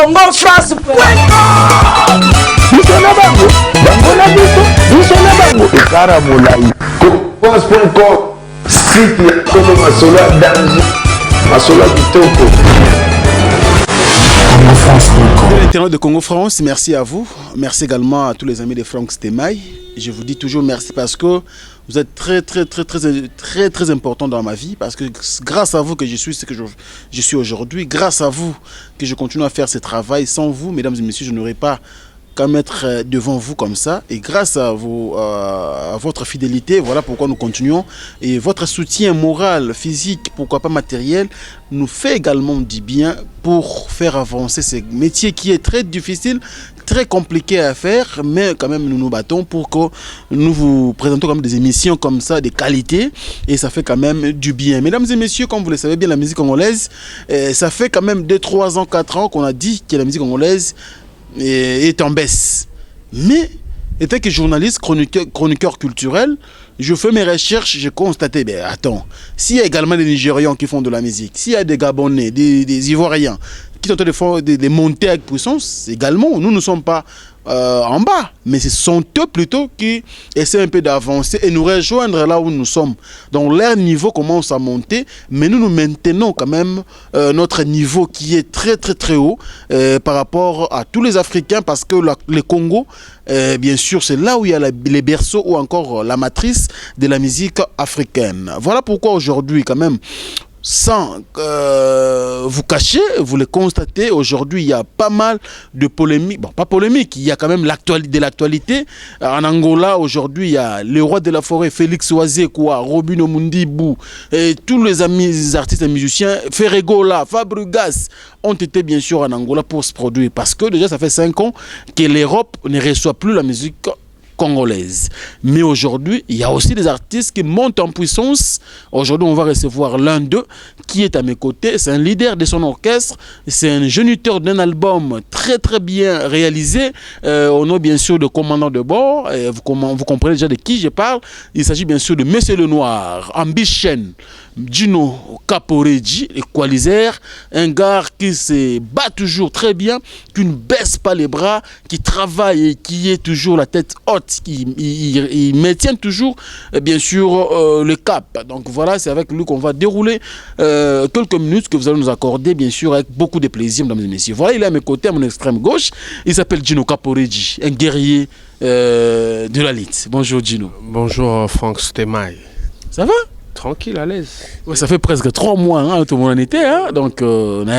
congofrance.com. Biso na bango, bango na biso na bango. Ekara molai. Congofrance.com, site ya Tolo Masola Danji, Masola Kitoko. L'internaute de Congo France, merci à vous. Merci également à tous les amis de Franck Stemai. Je vous dis toujours merci parce que vous êtes très important dans ma vie, parce que grâce à vous que je suis ce que je suis aujourd'hui, grâce à vous que je continue à faire ce travail. Sans vous, mesdames et messieurs, je n'aurais pas qu'à mettre devant vous comme ça, et grâce à votre fidélité, voilà pourquoi nous continuons, et votre soutien moral, physique, pourquoi pas matériel, nous fait également du bien pour faire avancer ce métier qui est très difficile, très compliqué à faire, mais quand même nous nous battons pour que nous vous présentons comme des émissions comme ça, de qualité, et ça fait quand même du bien. Mesdames et messieurs, comme vous le savez bien, la musique congolaise, ça fait quand même 2, 3 ans, 4 ans qu'on a dit que la musique congolaise est en baisse. Mais, étant que journaliste, chroniqueur culturel, je fais mes recherches, j'ai constaté, ben attends, s'il y a également des Nigérians qui font de la musique, s'il y a des Gabonais, des Ivoiriens qui sont en train de faire des montées avec puissance, également, nous ne sommes pas en bas, mais ce sont eux plutôt qui essaient un peu d'avancer et nous rejoindre là où nous sommes. Donc leur niveau commence à monter, mais nous maintenons quand même notre niveau qui est très haut par rapport à tous les Africains, parce que le Congo, bien sûr, c'est là où il y a les berceaux ou encore la matrice de la musique africaine. Voilà pourquoi aujourd'hui quand même, sans vous cacher, vous le constatez, aujourd'hui il y a pas mal de polémiques, bon pas polémique, il y a quand même de l'actualité. En Angola aujourd'hui il y a le roi de la forêt Félix Ouazekwa, Robin Omundibou, et tous les amis les artistes et musiciens, Ferregola, Fabregas, ont été bien sûr en Angola pour se produire, parce que déjà ça fait 5 ans que l'Europe ne reçoit plus la musique congolaise. Mais aujourd'hui, il y a aussi des artistes qui montent en puissance. Aujourd'hui, on va recevoir l'un d'eux qui est à mes côtés. C'est un leader de son orchestre. C'est un géniteur d'un album très bien réalisé. On a bien sûr le commandant de bord. Vous comprenez déjà de qui je parle. Il s'agit bien sûr de Monsieur Le Noir, Ambition, Gino Caporeggi, équaliseur, un gars qui se bat toujours très bien, qui ne baisse pas les bras, qui travaille et qui est toujours la tête haute, il maintient toujours bien sûr le cap. Donc voilà, c'est avec lui qu'on va dérouler quelques minutes que vous allez nous accorder, bien sûr, avec beaucoup de plaisir, mesdames et messieurs. Voilà, il est à mes côtés, à mon extrême gauche, il s'appelle Gino Caporeggi, un guerrier de la lutte. Bonjour Gino. Bonjour Franck Stemai. Ça va? Tranquille, à l'aise. Ouais, ça fait presque 3 mois, hein, tout le monde en était, hein? Donc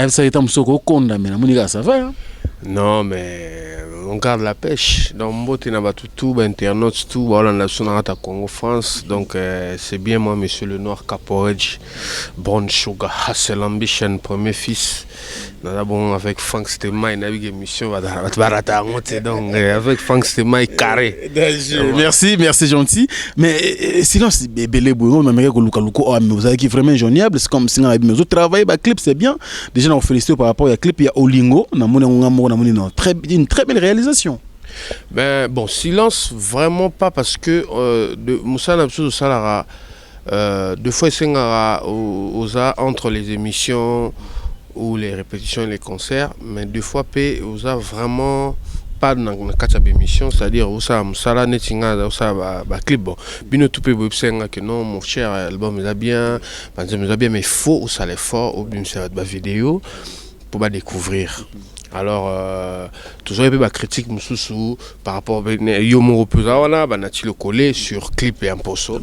ça a été un peu mais ça va. Hein? Non, mais on garde la pêche. Dans mon botte, il y a tout, internautes, tout, voilà, on a à Congo France. Donc c'est bien moi, Monsieur Le Noir Caporeggi, Brown Sugar, Hustle Ambition, premier fils. Bon, avec Franck Stemai, il y a une émission, donc avec Franck Stemai carré. Merci gentil. Mais sinon, c'est belé bouillon, mais vous avez qui vraiment joignable, c'est comme si on avait mes autres travail, bah clip c'est bien. Déjà on félicite par rapport à clip, il y a Olingo, une très belle réalisation. Ben bon, silence vraiment pas, parce que de Moussa Nabsou Salara, 2 fois entre les émissions ou les répétitions et les concerts, mais 2 fois P osa vraiment pas dans la émission, c'est-à-dire osa musala netinga osa ba clip bon bino tout peut senga que non mon cher album est bien, mais faut osa l'effort ou bien c'est ba vidéo pour ba découvrir. Alors toujours une critique par rapport à Yomo Repouzawana, le collé sur clip et un posso.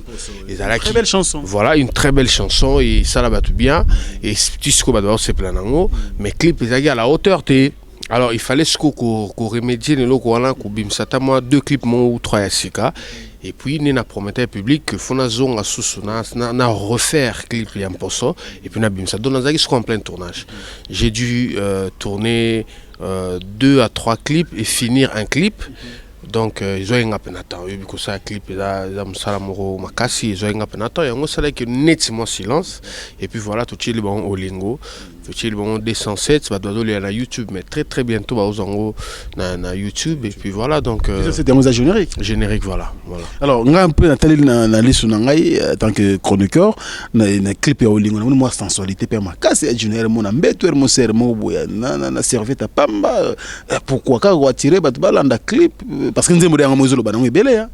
Très belle chanson. Voilà, une très belle chanson, et ça là tout bien. Et Tisco d'abord c'est plein d'ango, mais clip est à la hauteur. Alors il fallait qu'on remédie les locaux là, qu'on bim ça moi 2 clips ou 3 à et puis il a promis au public que faut na refaire clip et un posso, et puis na bim ça donne en plein tournage. J'ai dû tourner 2 à 3 clips et finir un clip. Donc ils ont un penatant, et puis ça clip là salamoro makasi, ils ont un penatant, et on sait que nettement silence, et puis voilà tout est bon au lingo. Faut-il bon 207, ça doit aller à YouTube, mais très très bientôt aux ango na YouTube et puis voilà donc. C'était un générique. Générique voilà. Alors on a un peu Nathalie na liste nangai en tant que chroniqueur na clip ya olingo na moi sensualité pe makasi ya junior mon ambeto mo sermo boya na serviette pamba pourquoi ka ko tirer bat balanda clip parce que nzembo ya ngomozolo bana ngibele ya.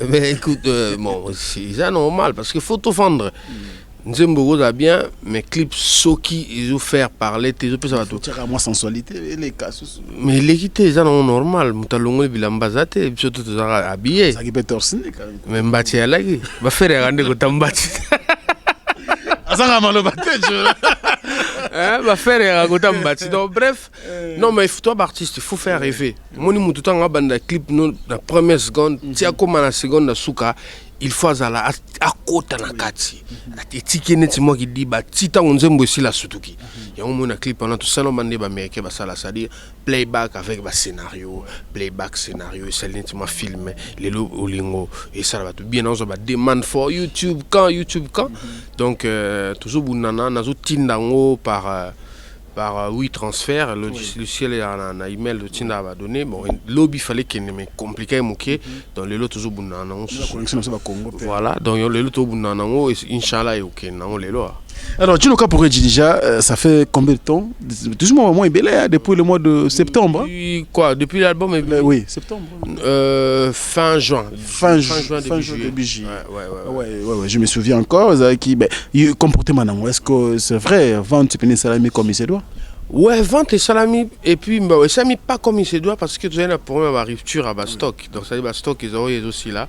Mais écoute bon c'est normal parce que faut tout vendre. Nzembo a bien, mais clips soki ils ont faire parler, ils ont pu savoir tout. Tiens moi sensualité les cas. Mais l'équité c'est normal, mutalongo bilamba zate, surtout tout ça habillé. Ça qui peut torser quand même. Mais mbati ya lagi, va faire rendre ko tambati. Azanga malo batejo. Va faire ko tambati. Donc bref, non mais toi artiste, il faut faire rêver. Moni mutu tanga banda clip no la première seconde, tia comme la seconde na suka. Il faut à côté na kati etiki neti moi qui dit ba tita nzembo aussi la sutuki ya on a clip pendant tout ça no mande ba américain ba sala ça dire playback avec ba scénario playback scénario c'est neti moi film les lo olingo et ça va tout bien on ba demande for YouTube quand donc toujours bunana nazo tindango par 8 transferts, le ciel a un email de Tina va donner. Bon, lobby fallait qu'il me compliqué moqué dans les lots toujours bunanango. Voilà, donc les lots toujours bunanango et Inch'Allah ok nango les lots. Alors, Djino Kaporeji déjà, ça fait combien de temps? Toujours moins belé depuis le mois de septembre. Depuis quoi? Depuis l'album oui, septembre. Fin juin. Fin juin début juillet. Ouais, je me souviens encore. Qui comportement est-ce que c'est vrai? Vente pénis salami comme il se doit? Ouais, vente et salami et puis ça mis pas comme il se doit parce que tu as un problème à rupture à stock. Donc ça dit stock ils ont aussi là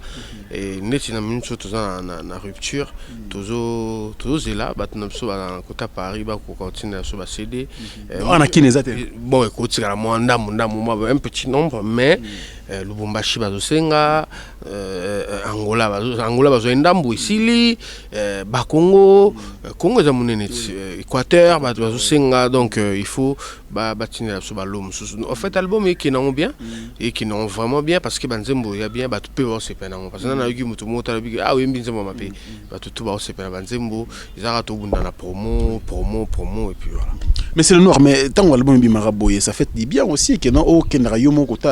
et net il a une chose na rupture toujours est là bah tu n'as pas côté Paris bah qu'on continue sur la CD. On a qui les a bon écoute c'est la moi un petit nombre mais Lubumbashi bazosenga Angola bazoendambo isili Congo za munene Équateur bazosenga donc il faut batiner sur l'homme en fait album qui n'ont bien et qui n'ont vraiment bien parce que banzembo il y a bien tu peux voir c'est pénal parce que na yuki mutu mota ah oui mbinzembo mape tout ba c'est pénal banzembo ils arrêtent au bout dans la promo et puis voilà mais c'est le noir mais tant l'album bimaraboye ça fait du bien aussi que non aucun rayon mon côté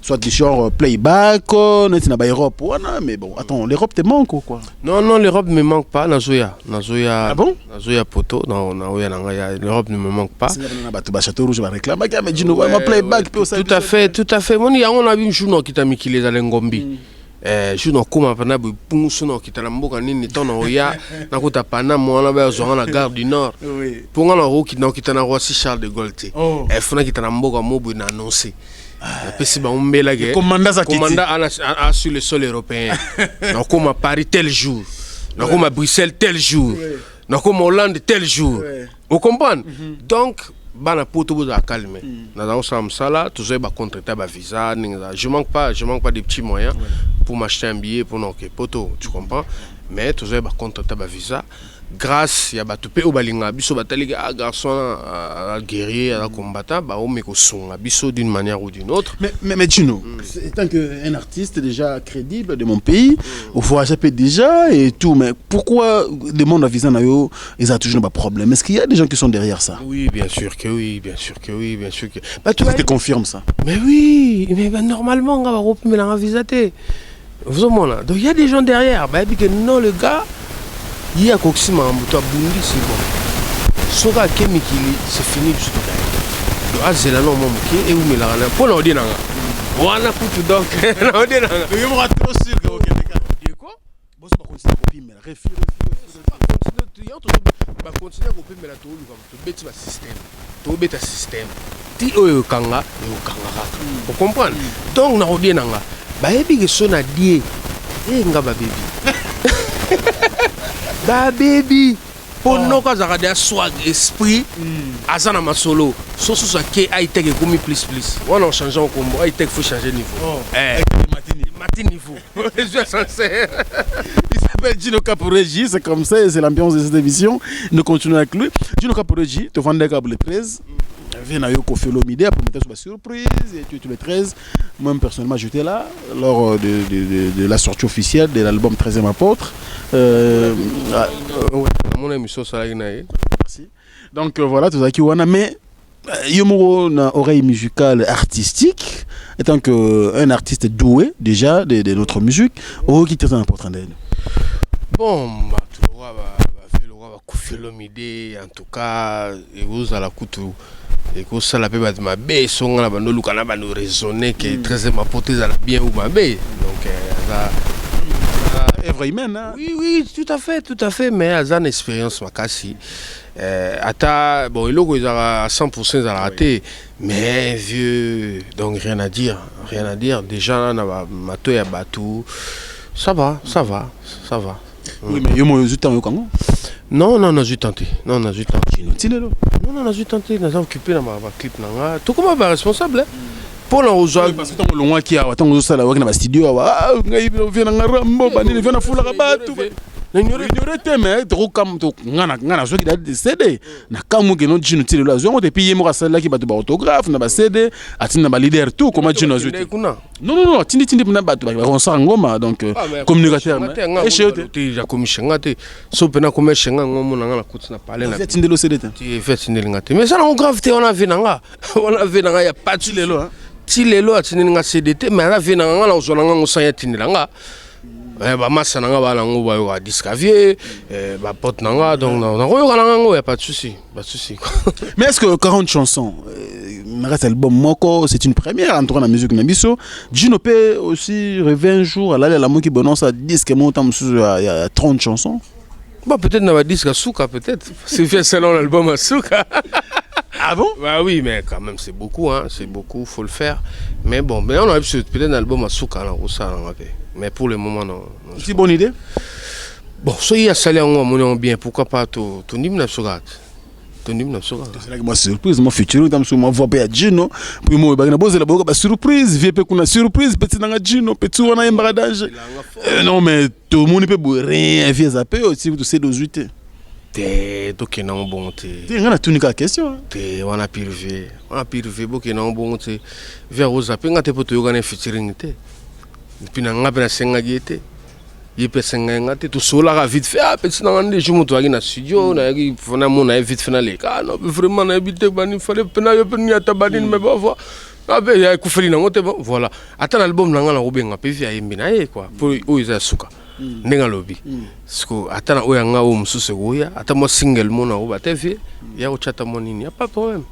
soit du genre playback net na ba Europe wana mais bon attends l'Europe te manque ou quoi? Non l'Europe me manque pas nazoya ah bon nazoya poto non l'Europe ne me manque pas Château Rouge va réclamer mais Djino va playback tout à fait mon ya on a vu journaux qui t'a mis qui les alengombi journaux comme pana bungusu no kitala mboka nini tono ya na kuta pana mwana ba zo na gare du Nord pour ngana ro qui kitana Roissy Charles de Gaulle fona kitana mboka mobu na annoncer commandant sur le sol européen. Donc comme à Paris tel jour, donc comme à Bruxelles tel jour, donc comme Hollande tel jour. Vous comprenez? Donc bana poto boza calme. Na dans ça là, tout ça ba contracter ba visa, je manque pas des petits moyens pour m'acheter un billet pour non poto, tu comprends? Mais tout ça ba contracter ba visa. Grâce ya batu pe obalinga biso batali garçon guerrier à combattant ba o meko songa biso d'une manière ou d'une autre mais Djino tant qu'un artiste déjà crédible de mon pays il faut acheter déjà et tout mais pourquoi le monde a visa na yo ils ont toujours pas problème est-ce qu'il y a des gens qui sont derrière ça? Oui bien sûr que oui bah tu te confirmes ça? Mais oui mais normalement on va reprendre la visa té vraiment là donc il y a des gens derrière bah puis que non le gars il y a quoi ma moto bundi c'est bon soka kemikili c'est fini du tout là donc azela non mon qui et où me la pour la odina wana kutu donc na odina il me rate trop sûr que OK les quoi boss pas continuer copie mais refire ba continuer copie mais la to lu comme to beti ba système ti oyo kanga vous comprenez donc na odina nga ba ebi que so na die nga ba baby ba baby pono ka za ka swag esprit azana masolo so so ke high-tech comme plus on a changé en combo high-tech faut changer niveau matini niveau je suis sincère il s'appelle Djino Kaporeji c'est comme ça c'est l'ambiance de cette émission nous continuons avec lui Djino Kaporeji te vendre câble 13 viens à Yoko Felomide pour mettre sur la surprise et tu le 13 moi personnellement j'étais là lors de la sortie officielle de l'album 13e apôtre mon émission ça là merci Donc voilà, tout ça qui wana mais Yomoro na oreille musicale artistique étant que un artiste doué déjà de notre musique, au qui est très important d'elle. Bon, le roi va couper l'homme idée en tout cas et vous à la couture. Et que ça la paix ma bé son la bande lukana ba nous raisonner que très important à la bien ou ma bé donc ça Vraiment, oui tout à fait mais à une expérience makasi ata bon il est à 100% à raté mais vieux donc rien à dire déjà na mato ya batou ça va. Oui mais yo mo zuta yo kango. Non, j'ai tenté. Non, j'ai tenté. Nous occupé dans ma clip. Tout comme responsable. Pour le rejoindre. Parce que tant que qui a tant ça là, dans studio, ah, ngai vient na rambo, bani vient na fula kabatu. Ignoré mais trop comme to ngana so qui da CD. Na kamu ke no jinu tile là, zo depuis yemo kasala ki batu ba autographe na ba CD, atina ba leader tout comment jinu zo. Non, tindi na batu ba on sa ngoma donc communicateur. Et chez tu ya commission ngate. So pena commission ngomo na ngana kutsina pale na. Tindi lo CD. Tu fait tindi ngate. Mais ça on gravité on a vu nanga. On a vu nanga ya pas tilelo hein. Tilelo atindi nga CDT mais la vu nanga na zo nanga ngosanya tindi nanga. Bah massa nanga ba lango ba yo discavier ba pote nanga donc na ko yo nanga y a pas de souci mais est-ce que 40 chansons reste album moko c'est une première en tout cas la musique nabiso Gino peut aussi rêver un jour à la mo qui bonne ça disque montant il y a 30 chansons bon peut-être na ba disque Asuka peut-être c'est fait selon l'album Asuka. Ah bon? Bah oui, mais quand même c'est beaucoup, faut le faire. Mais bon, mais on a peut-être un album à Souka, mais pour le moment non. C'est une bonne idée? Bon, si il y a salé en bien, pourquoi pas ton hymne à Souka? C'est là que moi surprise, moi futur, dans ce moment voix à Gino, puis moi bah na la boka surprise, vie peut qu'on surprise, petit dans Gino, petit on a un bradage. Non mais tout le monde peut rien, vie ça peut aussi vous c'est 18. Donc il y a un bon thé. On a tout une question. On a pire beaucoup il y a un bon thé. Vers aux appels, on a peut organiser featuring thé. Puis on a bien 5 guettes. Il peut 5 guettes. Tout cela a vite fait. Ah petit dans les jours où tu es studio, on a vite fait les cas. Non vraiment on a habité il fallait peine ta badine mais bon voilà. Ah ben il y a Koufeli dans bon voilà. Attends l'album là on a Robin a PV à Mbinaye quoi. Pour eux ils Asuka. Nenga lobby parce que atana oya nga o mususu goya ata mo single mona o batevi ya o chata monini y a pas de problème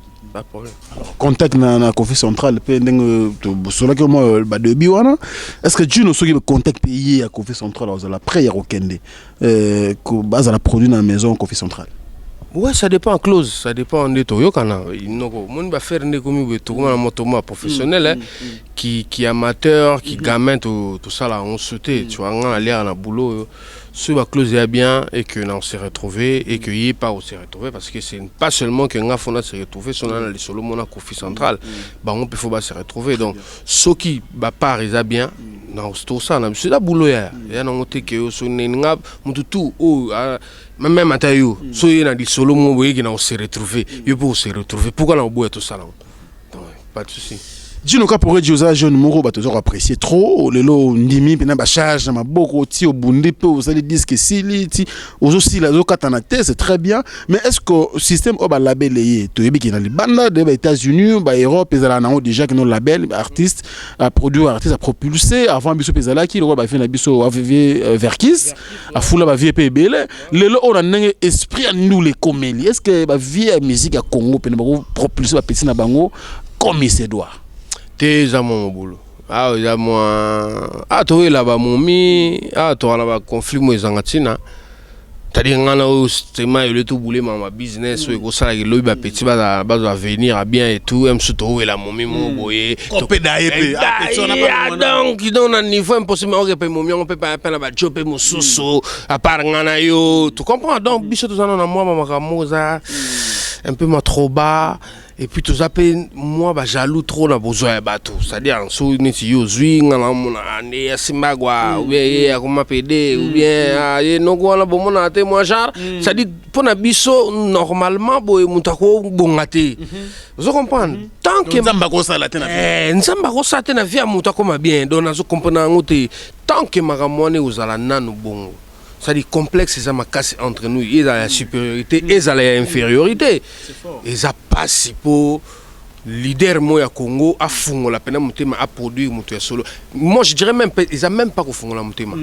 contact na Kofi Central pe ndenge to bosola ke mo ba debi wana est-ce que Gino soki contact payé à Kofi Central aux la prière au Kende ko base la produit dans la maison Kofi Central. Ouais, ça dépend en clause, ça dépend de toi. Mon va faire des commis de motomo professionnel qui amateur, qui gamin tout ça là on sautait, tu vois, on a l'air dans boulot. Ce va closer bien et que on s'est retrouvé et que y est pas on s'est retrouvé parce que c'est pas seulement que on a s'est retrouvé, si on a les solo mon Kofi Central, bah on peut faut pas se retrouver donc ce qui va pas ils bien. Non, c'est ça, c'est la boulot ya. Ya na ngote que so nenga mutu tout même matayo. So y na di solo mo boye qui na se retrouver. Yo pour se retrouver. Pourquoi na boye tout ça là? Pas de souci. Gino ka pourrait dire ça jeune moro ba toujours apprécier trop lelo ndimi pena ba charge na maboko ti obundi pe osali disque sili ti aussi la zo katana te c'est très bien mais est-ce que système o ba label yé to yebi ki na libanda de ba États-Unis ba Europe ezala na déjà que nos label artiste a produit artiste a propulsé avant biso pezala ki le ba fait na biso AVV Verkis a fula ba vie pe belé lelo on a ndenge esprit à nous les comélies est-ce que ba vie musique à Congo pena ba propulser ba petit na bango comme il se doit. T'es à mon boulot. Ah, il y a moi. Ah, toi, là-bas, mon mi. Ah, toi, là-bas, conflit, moi, Zangatina. T'as dit, on a le tout boulé, ma business, ou ça, le petit, va venir à bien et tout. M. Souto, et là, mon mi, mon boy. Donc, il donne un niveau impossible. On peut mon on peut pas appeler à job, mon sous à part Nganayo. Tu comprends? Donc, bicho, tout ça, on a moi, ma ramosa, un peu ma trop bas. Et puis tout ça moi bah jaloux trop na besoin bateau c'est-à-dire en sous neti yo zui ngala mona ane asimagwa ou bien akoma PD ou bien no go na bomona te moi genre c'est-à-dire pour na biso normalement boy mutako bongate vous comprenez tant que nzamba ko sala te na nzamba ko sala te na via mutako ma bien donc na zo comprendre ngote tant que makamone uzala nanu bongo c'est-à-dire complexe, ils ont ma casse entre nous, ils ont la supériorité, ils ont l'infériorité. Ils ont pas si pour leader moya Congo a fungo la peine mutema a produire mutu solo. Moi je dirais même ils ont même pas ko fungo la mutema.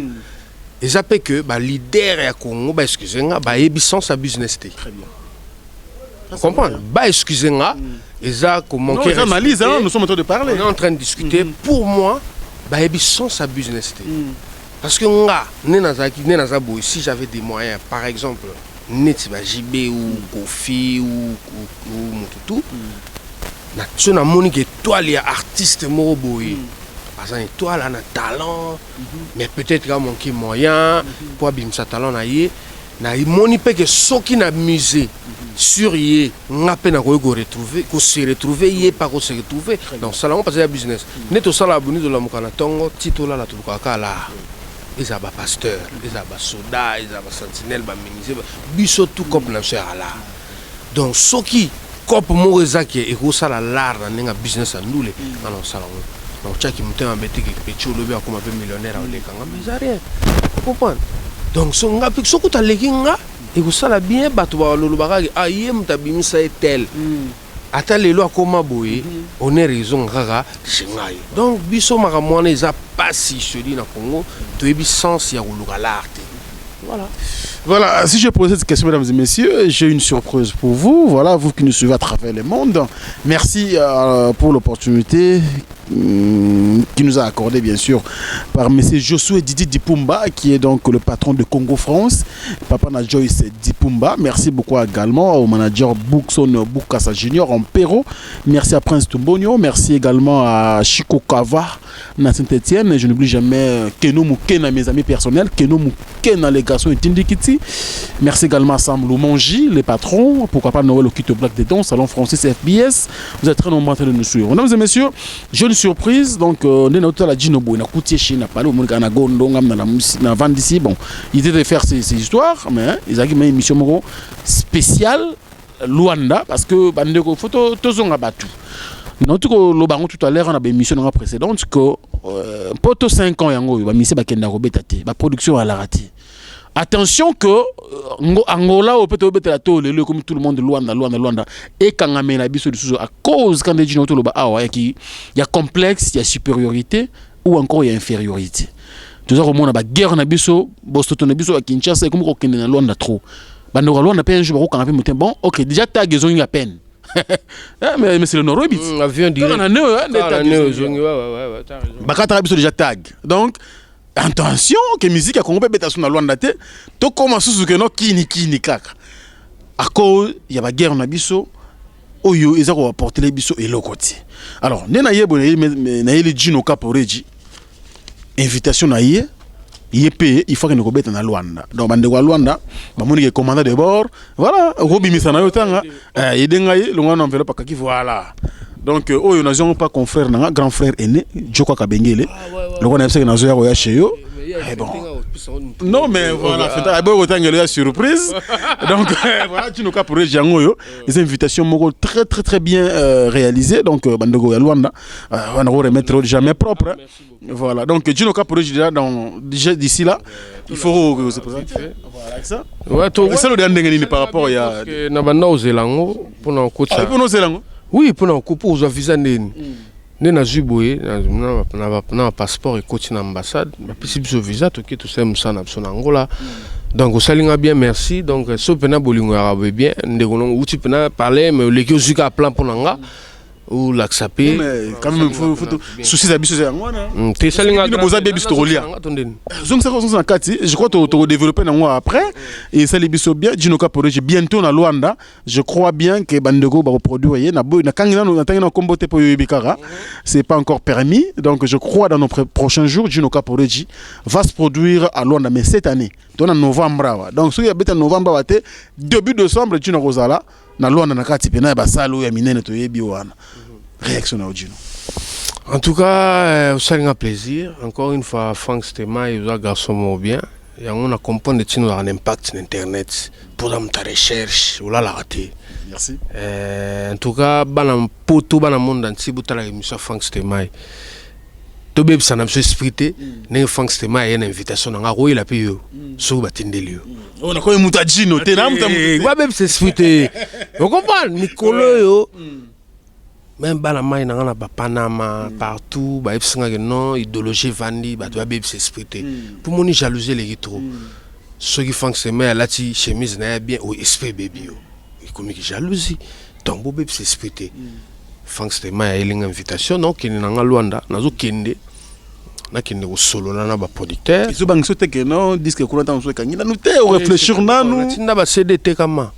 Ils appellent que bah leader ya Congo bah excusez-moi bah ebissance sa business té. Très bien. Vous comprenez? Bah excusez-moi, ils ont comment non, ils analysent, hein, nous sommes en train de parler. On est en train de discuter. Pour moi, bah ebissance sa business té. Parce que nga nenaza boy si j'avais des moyens par exemple net ba JB ou Kofi ou Mututu na na monique étoile ya artiste moko boy parce que étoile a un talent mais peut-être qu'il a manqué moyen pour abimsa talent na yé na moni pe que soki na musée sur yé nga pe na ko retrouver ko se retrouver yé pas ko se retrouver donc ça là on passe à business neto sala abuni de la mukana tongo titola la tulukaka la ils ont pasteur, ils ont soda, ils ont sentinelle, ils ont biso tout comme na là. Donc ce qui comme moi ezaki et ko sala l'art na business andule na sala donc chaki mutema beti ke pecho lobi akoma pe millionnaire au lekanga mais rien comprendre donc so nga pik so kuta lekinga et ko sala bien bato ba lolo bakaki aye mutabimisa etel ata lelo akoma boye on est raison kaka chengai donc biso makamwana eza pasi chedi na Congo to ebi sens ya koluka l'art. Voilà. Voilà, si je pose cette question, mesdames et messieurs, j'ai une surprise pour vous. Voilà, vous qui nous suivez à travers le monde. Merci pour l'opportunité qui nous a accordé, bien sûr, par M. Josué Didi Dipumba, qui est donc le patron de Congo France. Papa na Joyce Dipumba. Merci beaucoup également au manager Boukson Boukassa Junior en Perrault. Merci à Prince Tumbonio. Merci également à Chico Kava, na Saint-Etienne. Je n'oublie jamais Keno Moukena, mes amis personnels. Keno Moukena, les garçons et Tindikiti. Merci également à Sam Loumangi, les patrons. Pourquoi pas Noël Okito Black Dedon, Salon Français FBS. Vous êtes très nombreux en train de nous suivre. Mesdames et messieurs, jeune surprise. Donc, on est dans la Djinobo, on a coûté chez Napalo, on a Gondo, on a vendu ici. Bon, il était de faire ces histoires, mais ils ont une émission spéciale Luanda parce que Bandeko photo tozonga batu. Notre le baron tout à l'heure on a une émission précédente que poto 5 ans yango ba mise ba kenda robetate ba production à la raté. Attention que Angola au peut obetela to le comme tout le monde Luanda et kangame na biso de à cause quand dit notre loba awa qui il y a complexe, il y a supériorité ou encore il y a infériorité. Tout ça comme on a ba guerre na biso bostoto na biso à Kinshasa comme ko kende na Luanda trop. Bando Luanda pe un jour ko kangame mutem bon OK déjà ta gaison à peine. mais c'est le Norobi. Avion direct. On a ouais, bakata biso déjà tag. Donc attention que musique a Congo beta sur na Luanda te to comment sous que no kini kaka à cause il y a la guerre na biso oyo eza ko apporter les biso elokoti alors nena yebo na yeli Djino Kaporeji invitation na yé payé il faut que nous beta na Luanda donc bande kwa Luanda ba moni ke commandant de bord voilà robi misana yo tanga yedenga ye longa na enveloppe kaki voilà. Donc, nous n'avons pas confrère, grand frère aîné, Djoko Kabengele. Donc, on a fait que nous avons chez eux. Non, mais voilà, c'est une surprise. Donc, voilà, tu nous as pour les gens, les invitations très, très, très bien réalisées. Donc, Bandogo et Luanda, on ne remettre jamais propre. Voilà, donc, Djino Kapore, déjà d'ici là, il faut que vous se présentez. Voilà, ça. Ouais, c'est le dernier par rapport à. Oui, pour nous couper aux visa neni. Nena zuboé, na passeport et coach na ambassade, puis si visa to tout ça musana na Angola. Donc au salinga bien merci. Donc so pena bolingo arabe bien, ndekono uti pena parler mais le kiosuka plan pour nanga. Ou l'accepter. Mais quand même, il faut souci d'habitude. Je crois que tu vas développer après. Et ça, les bisous bien. Djino Kaporeji bientôt dans Luanda. Je crois bien que Bandego va reproduire. C'est pas encore permis. Donc je crois dans nos prochains jours, Djino Kaporeji va se produire à Luanda. Mais cette année, en novembre. Donc si il y a en novembre, début décembre, Djino Rosala. Na Luanda na kati pena ba salo ya minene to yebi wana réaction au Djino. En tout cas, ça a un plaisir. Encore une fois, Franck Stema et les garçons bien. Et on a compris que tu as un impact sur Internet pour ta recherche ou la rater. Merci. En tout cas, dans tout le monde entier, tu as l'émission Franck Stema. Tobeb ça n'a pas esprit ne Frank Stema y a une invitation na ngaro il a payé so batindeli yo on a quoi mutajino te na mutajino wa beb c'est esprit vous comprenez Nicolo yo même bana mai na ngana ba Panama partout ba epsinga que non idéologie vandi ba to beb c'est esprit pour moni jalousie les trop ceux qui Frank Stema la ti chemise na bien au esprit baby yo comme qui jalousie donc beb c'est esprit Frank Stema y a une invitation donc il na Luanda nazo kende na kende ko solo na ba producteur iso bang sote que non disque ko nta so kangi na nous te réfléchir nanu tinda ba CD tekama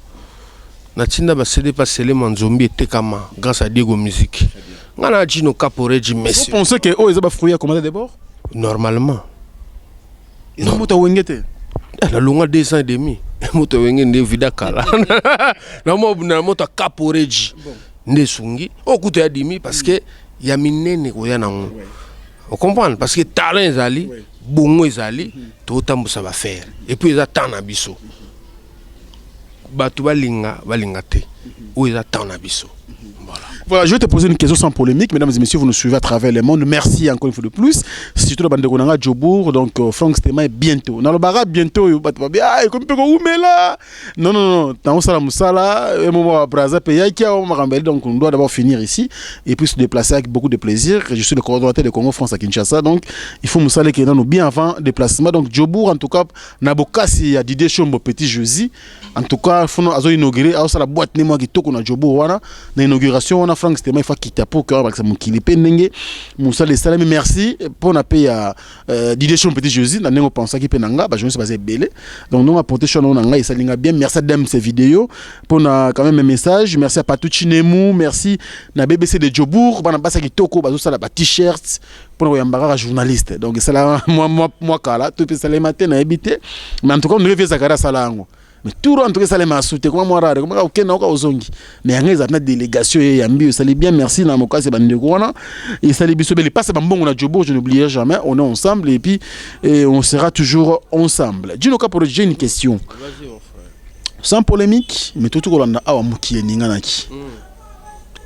na tinda ba CD pas sele manzombi tekama grâce à Diego Musique ngana jino caporeji messi vous pensez que oh ils ba fruit à commander d'abord normalement ils ont moto wengete la longa 2 ans et demi moto wengende vida kala na moto caporeji Nesungi, au coup de dimi parce que y a minene ko yana on. On comprend parce que talent ezali, bongo ezali, tout temps ça va faire. Et puis ils attendent na biso. Batu balinga te. Ou ils attendent na biso. Voilà, je vais te poser une question sans polémique. Mesdames et messieurs, vous nous suivez à travers le monde. Merci encore une fois de plus. Surtout la bande de Gonanga Djobour. Donc, Frank Stema est bientôt. Dans le barrage, bientôt, il va bien. Ah, comme tu peux là. Non, non, non. Dans le Moussala, un moment à Braza, donc on doit d'abord finir ici et puis se déplacer avec beaucoup de plaisir. Je suis le coordonnateur de Congo France à Kinshasa. Donc, il faut Moussala qui est dans nous bien avant déplacement. Donc, Djobour, en tout cas, Nabokasi, il y a Didier Chombo, petit jeudi. En tout cas, il faut inaugurer. Alors, ça la boîte, n'est-moi qui toque, on a Djobour, l'inauguration, on a Frank Stema, il faut quitter pour que ça mon kilipe nenge Moussa les salami merci pour na paye à Didier Chombo petit jeudi na nengo pensa ki penanga ba je me suis basé belé donc nous apporter chon on nga ça linga bien merci à Dame ces vidéos pour na quand même un message merci à Patuchi Nemu merci na BBC de Djobour bana basa ki toko bazo sala ba t-shirt pour yambara journaliste donc ça là moi kala tout ça les matin na habité mais en tout cas on devait Zakara salango mais tout en tout cas ça les m'a sauté comment moi rare comment aucun na ozongi mais ngeza na délégation ya mbi ça les bien merci na moka c'est bande kona et ça les biso beli passe bambongo na Djobour je n'oublierai jamais on est ensemble et puis on sera toujours ensemble Dino ka pour j'ai une question vas-y mon frère sans polémique mais tout kolanda awa mukie ninganaki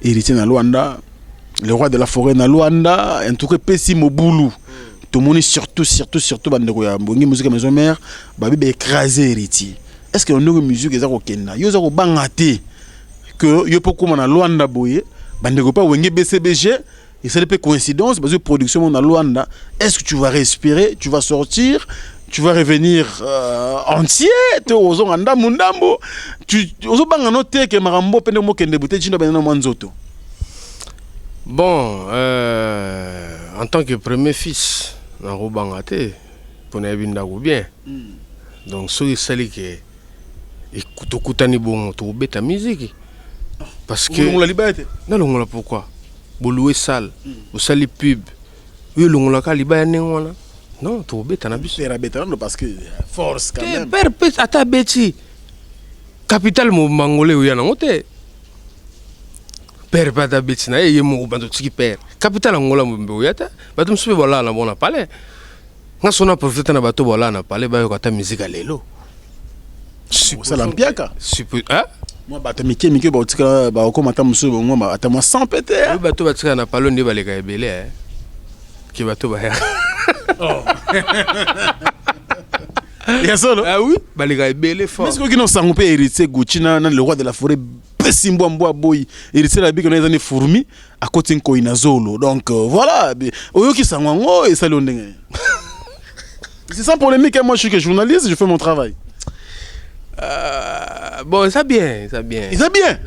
héritier na Luanda le roi de la forêt na Luanda en tout cas pesi mobulu tout le monde surtout bande ko ya mbongi musique maison mère babi be écraser héritier. Est-ce que on a une musique qui est au Kenya? Yo zako bangate que yo poko na Luanda boye bande ko pa wenge BCBG et c'est pas coïncidence parce que production na Luanda. Est-ce que tu vas respirer, tu vas sortir, tu vas revenir entier te ozo nganda mundambo tu ozo banga noter que marambo pende mo kende bute chino bana mwanzoto. Bon en tant que premier fils na robangate pour na binda ko bien. Donc ce qui sali que ekutokutani bongo to beta musique parce que on la liberté na longola pourquoi boloué sale au sali pub oui longola ka libaya nengona non to beta na biso era beta non parce que force quand même père ata beti capital mo mangolé ou yana ngote père ata beti na ye mo bando tiki père capital ngola mo mbe yata batum sube bola na bona pale nga sona profiter na bato bola na pale ba yo kata musique lelo ça l'ampiaka super hein moi bato mike ba otika ba okomata musu bongo ba ata moi 100 péter oui bato batika na palo ndi baleka ebele hein ki bato ba ya oh ya solo ah oui baleka ebele fort mais ce que nous sango pe héritier Gucci na le roi de la forêt pesimbo mboa boy héritier la biko na ezani fourmi à côté ko inazolo donc voilà oyoki sango et ça le ndenge c'est sans polémique moi je suis que journaliste je fais mon travail. Bon, ça bien, ça bien. Ça bien.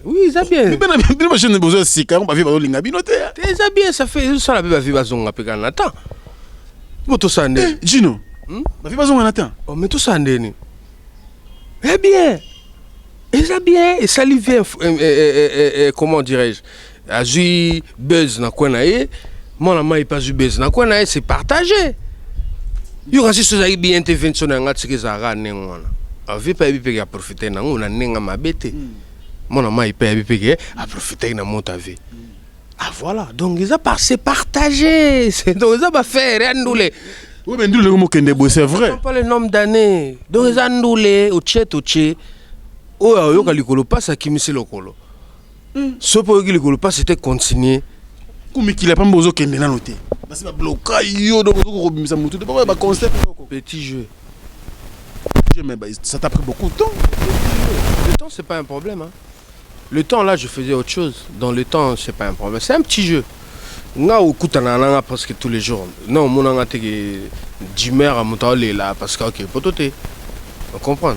Oui, ça bien. Mais bien, je n'ai besoin de si quand on va vivre dans l'ingabinoté. Ça bien, ça fait ça la vie va zonga pe kan attend. Moto sande. Gino. Va vivre zonga attend. Oh, mais tout ça ndeni. Eh bien. Et ça bien, et ça lui vient comment dirais-je? Azu buzz na quoi na ye. Mon ama il pas du buzz na quoi na ye, c'est partagé. Yo quand c'est ça bien intervention na ngati ke za ra nengwana. Avi pa bipe a profiter na ngona nenga mabete. Mon ama il pa bipe a profiter na monta vie. Ah voilà, donc ils a c'est partagé. C'est donc ils a faire rien ndoulé. Oui mais ndoulé comme kende bo c'est vrai. Pas le nombre d'années. Donc ils a ndoulé au tché. Oh yo kalikolo pas ça qui mise lokolo. Ce pour que likolo pas c'était continuer. Comme qu'il a pas besoin kende na noté. Parce que bloqué yo donc ça mutu pas ba concept Petit jeu. mais ça t'a pris beaucoup de temps. Le temps c'est pas un problème hein. Le temps là je faisais autre chose. Dans le temps c'est pas un problème. C'est un petit jeu. Nga okutana nanga presque tous les jours. Non mon nanga te d'humeur à monter là parce que OK pototé. On comprend.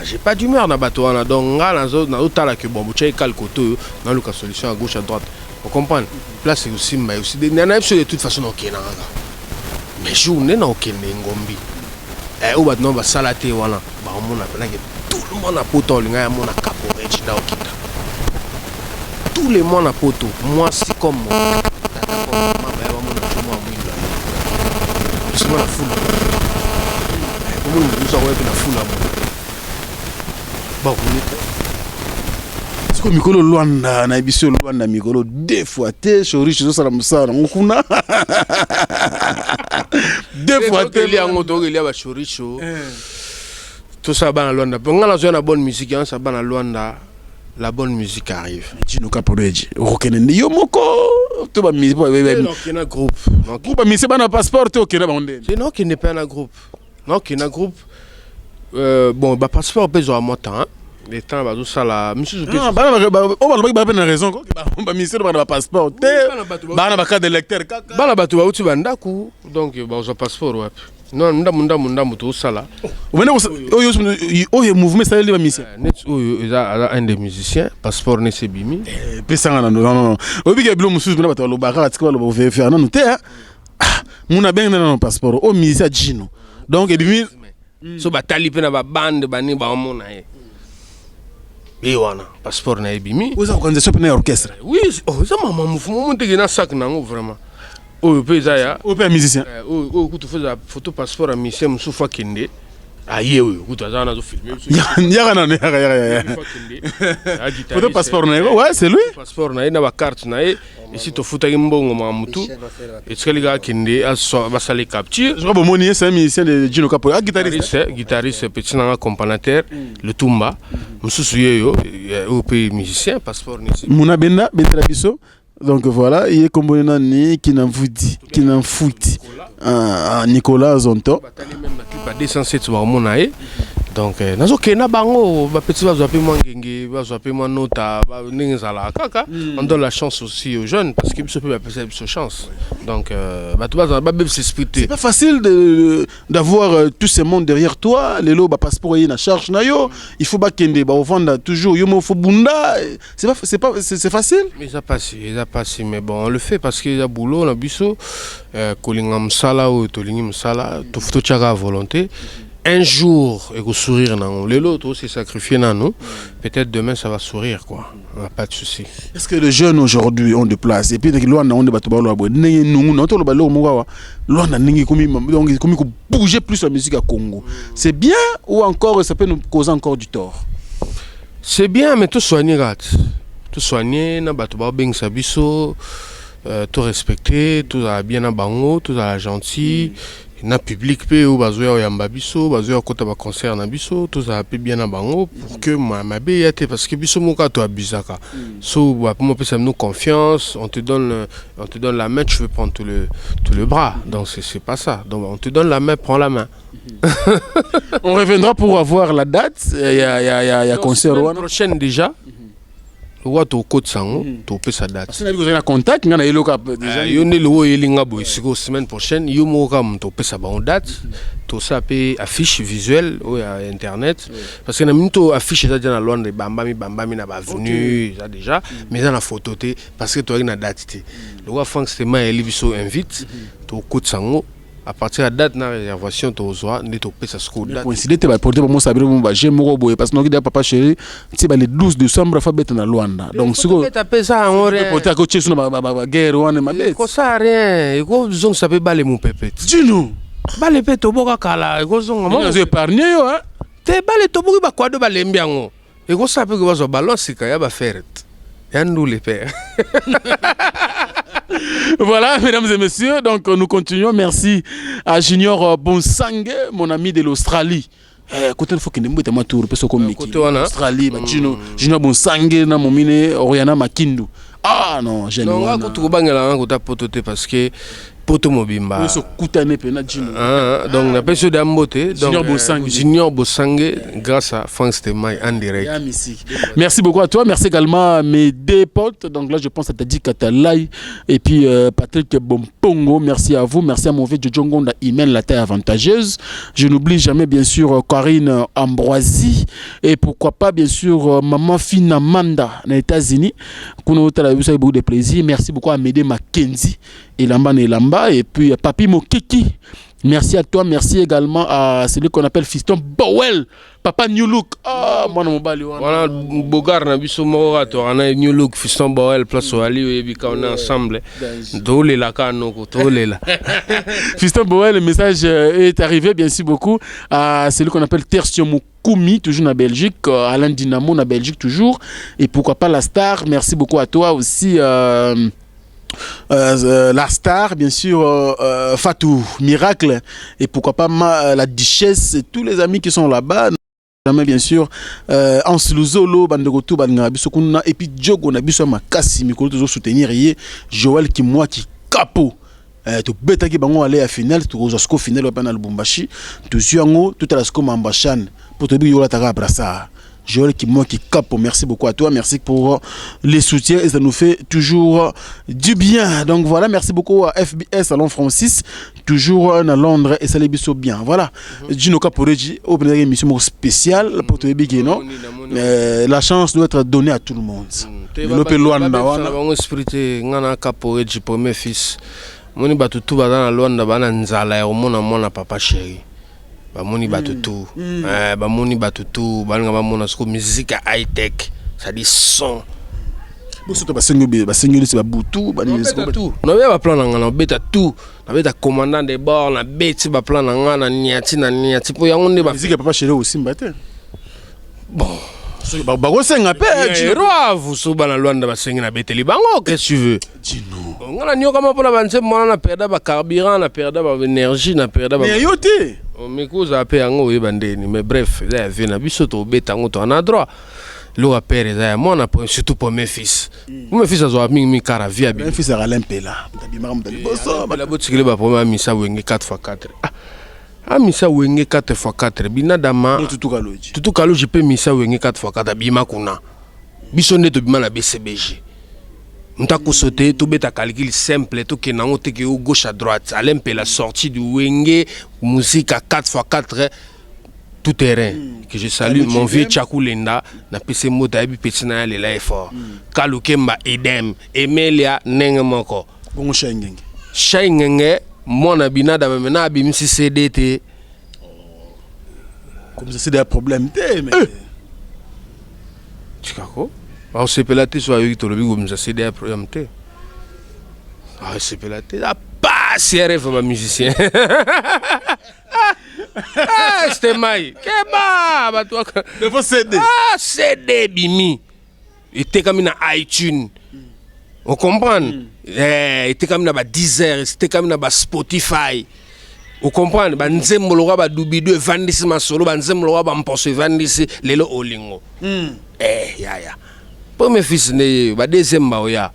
J'ai pas d'humeur na bateau là donc nga na otala que bon tu as calcoto dans le solution à gauche à droite. On comprend. Là c'est aussi mais aussi des de toute façon OK nanga. Mais journée na OK ngombi. Ou maintenant va salaté voilà. Ba on a tout le monde a poto nga mon a caporechi na okita. Tous les monde a poto. Moi c'est comme moi. C'est moi la foule. Comment nous avons été la foule là. Bon, est-ce que Mikolo Luanda na biso Luanda Mikolo deux fois te chori chez ça la musala ngukuna. Deux fois te li yango to li ba chori show. Tout ça ba na Luanda. Bon nga la bonne musique hein, ça ba na Luanda. La bonne musique arrive. Gino Caporeji. Rokenende yo moko. To ba musique non, qui na groupe. Groupe musique ba na passeport to okena ba onde. C'est non qui n'est pas un groupe. Non qui na groupe. Bon bah passeport besoin à moi temps. Les temps ba tout ça là. Monsieur on va pas na raison ko. Ba musique ba na passeport. Ba na ba carte d'électeur kaka. Ba na bato ba uti bandaku. Donc ba uza passeport wapi. Non ndamu tout ça là. Mouvement ça les musiciens. Il a un des musiciens, passeport ne c'est bimi. Pesanga non. Obi ke blo mususu na bato lo baka atika lo faire non te. Muna ben na passeport o musicien Gino. Donc et bimi so batali pe na ba bande bani ba mona e. Et wana passeport na bimi. Vous organisation na orchestre. Oui, ça maman mouvement monte na sac nango vraiment. Oh, Pézaya. Oh, père musicien. Oh, tu fais la photo passeport à Michel Moussoufa Kende. Aïe, oui, tu as un film. Photo passeport, ouais, c'est lui. Passeport, na ba carte na et si tu fous ta mbongo mamutu et ce que les gars Kende va saler capture. Je crois que Moni c'est un musicien de Gino Caporeji. Guitariste, petit accompagnateur, le Tumba. Moussou yo, au pays musicien, passeport. Mouna Benda, Bentrabiso. Donc voilà, il est comme Nani qui n'en fout. Nicolas Zonto. Donc, nazo kena bango, ba petit va zapper moi ngenge, va zapper moi nota, ba ningzala kaka. On donne la chance aussi aux jeunes parce qu'ils peuvent appeler ça chance. Donc, ba tu vas ba s'esprit. C'est pas facile d'avoir tout ce monde derrière toi. Les lots ba passeport y na charge na yo. Il faut ba kende ba vendre toujours yo mo fo bunda. C'est facile. Mais ça passe, mais bon, on le fait parce qu'il y a boulot, on a biso kolingam sala ou tolingim sala, tout tchaga volonté. Un jour, il va sourire. L'autre aussi sacrifié. Peut-être demain, ça va sourire. Quoi. On n'a pas de souci. Est-ce que les jeunes aujourd'hui ont de place? Et puis, ils ont bouger plus la musique à Congo. C'est bien ou encore ça peut nous causer encore du tort? C'est bien, mais tout soigner. Tout soigner, tout respecter, tout bien à bango, tout à gentil. Na public pe ou bazoya yamba biso bazoya kota ba concert na biso tout ça pe bien na bango pour que ma béate parce que biso moka to abusaka so pour moi peut ça nous confiance on te donne la main tu veux prendre tout le bras donc c'est pas ça donc on te donne la main prends la main. On reviendra pour avoir la date il y a concert prochaine déjà. Ou to code sango to pe sa date. Si vous avez un contact ngana eloka déjà yo ne lo yelinga boy siko semaine prochaine yo mo kam to pe sa ba date to ça pe affiche visuelle ou internet parce que na minto affiche ça déjà na Londres bambami na ba venu ça déjà mais dans la photo té parce que to na date té le wa Frank Stéma et Liviso invite to code sango à partir de la date de la réservation, tu as des date. Coïncider, tu vas porter pour moi, ça va j'aime beaucoup parce que nous, papa chéri, tu vas le 12 décembre, il faut mettre dans Luanda. Donc, si vous tapez ça, on va porter à côté sur la guerre, on est ma bête. Ça rien, il faut que ça peut baler mon pépé. Dis-nous. Baler pépé, tu vas kala, il faut que ça épargné, hein. Tu baler, tu vas quoi de baler bien. Il faut que ça peut que ça balance, c'est qu'il y a faire. Il y a nous les pères. Voilà, mesdames et messieurs, donc nous continuons. Merci à Junior Bonsangue, mon ami de l'Australie. Côté il faut qu'il me mette tour parce que comme Australie, Junior Bonsangue na momine Oriana Makindu. Ah non, génial. Non, quand tu bangela quand tu pototé parce que poto mobimba so kutane pena Gino donc na peso d'ambote donc Junior Bosangue grâce à France Stemai en direct. Merci beaucoup à toi, merci également à mes deux potes, donc là je pense à Tadi Katalai et puis Patrick Bompongo, merci à vous, merci à mon vieux Jojo Ngonda Imen la taille avantageuse, je n'oublie jamais bien sûr Karine Ambroisie et pourquoi pas bien sûr maman Fina Manda aux États-Unis, qu'on a eu beaucoup de plaisir, merci beaucoup à Médé Mackenzie et Lamba et puis Papi Mokiki. Merci à toi, merci également à celui qu'on appelle Fiston Bowell, Papa New Look. Ah, moi non bali. Voilà, Bogar na biso mora to ana New Look Fiston Bowell place Ali et bika on est ensemble. Dole la kanoko, dole la. Fiston Bowell, le message est arrivé, merci beaucoup à celui qu'on appelle Tertio Moukoumi, toujours en Belgique, Alain Dynamo en Belgique toujours et pourquoi pas la star. Merci beaucoup à toi aussi. La star, bien sûr, Fatou, Miracle, et pourquoi pas la Duchesse, et tous les amis qui sont là-bas. Jamais bien sûr, Anseluzolo, Bandegotou, Bangarabisokuna, et puis Djogo, Nabiso Makasi, Mikolo, toujours soutenir, Joël qui moi qui capot. Tu bêta qui bango aller à finale, tu oses au final au panel Bumbashi, tu suis en haut, tout à la scom ambachan, pour te dire, tu as ça. Joël qui moi qui capo, merci beaucoup à toi, merci pour les soutiens et ça nous fait toujours du bien. Donc voilà, merci beaucoup à FBS Salon Francis, toujours à Londres et ça les biso bien. Voilà, Gino Caporeji, au une émission spéciale pour te dire non, la chance doit être donnée à tout le monde. L'opé Luanda wana. On esprit ngana Caporeji pour mes fils. Moni batutu badana Luanda bana nzala ya mona papa chéri. Bamoni batutu bamoni batutu balanga bamona siko musique high tech ça dit son bosoto basengi c'est babutu bani tout no ba plan ngana beta tout na beta commandant de bord na beti ba plan ngana niati po yango ne ba musique papa chéri aussi mbate bon bago senga pe roi vous so bana Luanda basengi na beteli bango qu'est-ce tu veux Gino ngana nyoka mapona banze mona na perda ba carburant na perda ba énergie na perda ba mais yote mais cause à payer en haut mais bref ça vient na biso to beta ngo to en a droit lo apere ça moi na surtout pour mes fils azo mi kara via mes fils à l'empela tabimara mutali boso la botikile ba pour misa wenge 4x4 ah misa wenge 4x4 binadama tutu kaloji pe misa wenge 4x4 bima kuna biso ndeto bima na BCBG Mtako sauté, tout bête à calcul simple, tout qui n'a pas été gauche à droite. À l'impe la sortie du Wenge, musique à 4x4, tout terrain. Que je salue mon vieux Tchakou Lenda, na PC Motabi Petina le là fort. Kalukemba Edem, Emelia Nengamoko. Bon Shengeng. Shengeng, mon abina d'amena abimsi CDT. Comme ça c'est des problèmes, mais. Tchako? Alors c'est pelaté soit avec toi le bigo nous a cédé à programme T. Ah c'est pelaté la pas CRF ma musicien. Ah c'était mai. Keba toi. Il faut céder. Ah CD bimi. Il était comme na iTunes. On comprend. Il était comme na ba Deezer, c'était comme na ba Spotify. On comprend ba nzembo lo ba dubidu evandisi masolo ba nzembo lo ba mposo evandisi lelo olingo. Ya. Pour mes fils ne ba deuxième baoya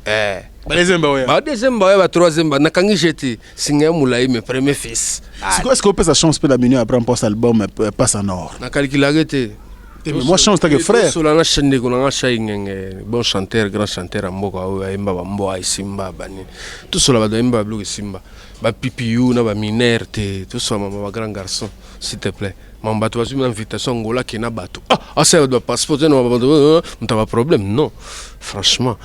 ba deuxième baoya ba troisième ba nakangi jeti singa mulai mes premiers fils est-ce qu'on peut sa chance peut la minute après un post album passe en or na calcularete mais moi chance ta que frère sur la chaîne ko na chaîne bon chanteur grand chanteur amboka o emba ba mboa isimba bani tout cela ba emba blog simba ba pipiu na ba minerte tout ça ma grand garçon s'il te plaît. Mon bateau a une invitation Angola qui n'a pas bateau. Ah, c'est le passeport, on n'a pas problème, non. Franchement.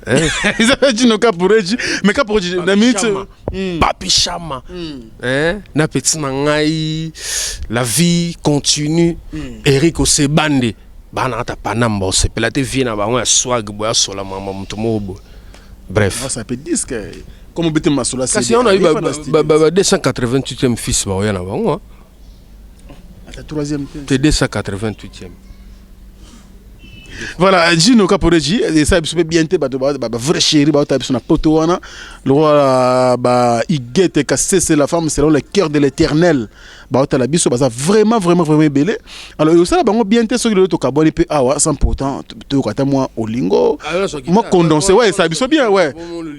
Ils avaient dit nos cas pour Reggie, mais cas pour Reggie, Papi Chama. Na petit nangai, la vie continue. Eric Osebande. Banata Panamba, c'est pelaté vient à un swag, boya sola, maman, motomobo. Bref. Ça peut dire que, comme on peut ma sola, c'est. On a eu 288e fils, bah, on a eu. La troisième. T'es 288e. Voilà, Gino Caporeji, et ça, il bien été, vrai chéri, na potoana, le roi, il guette, c'est la femme selon le cœur de l'éternel. baotala biso baza vraiment belé. Alors yo sala bango bien te soki le to kaboni pe awa sans pourtant to kata moi olingo moi condensé ouais ça biso bien ouais